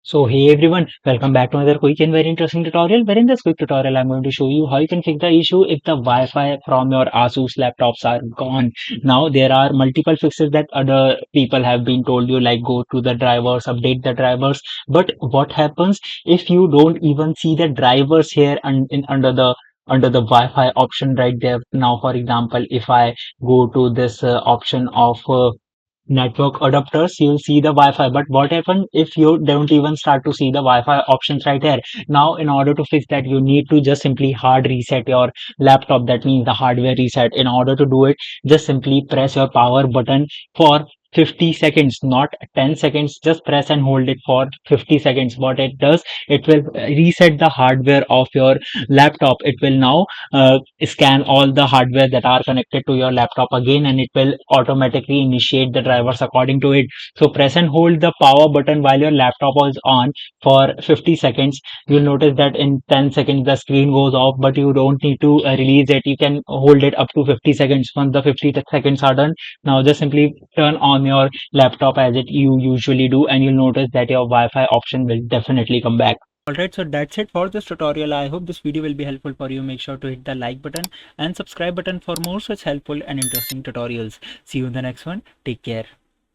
So hey everyone, welcome back to another quick and very interesting tutorial. Where in this quick tutorial, I'm going to show you how you can fix the issue if the Wi-Fi from your Asus laptops are gone. Now there are multiple fixes that other people have been told you, like go to the drivers, update the drivers. But what happens if you don't even see the drivers here under the Wi-Fi option right there? Now, for example, if I go to this option of network adapters, you'll see the Wi-Fi. But what happens if you don't even start to see the Wi-Fi options right here? Now, in order to fix that, you need to just simply hard reset your laptop. That means the hardware reset. In order to do it, just simply press your power button for 50 seconds, not 10 seconds. Just press and hold it for 50 seconds. What it does, it will reset the hardware of your laptop. It will now scan all the hardware that are connected to your laptop again, and it will automatically initiate the drivers according to it. So press and hold the power button while your laptop is on for 50 seconds. You'll notice that in 10 seconds the screen goes off, but you don't need to release it. You can hold it up to 50 seconds. Once the 50 seconds are done, now just simply turn on your laptop as it you usually do, and you'll notice that your Wi-Fi option will definitely come back. Alright, so that's it for this tutorial. I hope this video will be helpful for you. Make sure to hit the like button and subscribe button for more such helpful and interesting tutorials. See you in the next one. Take care.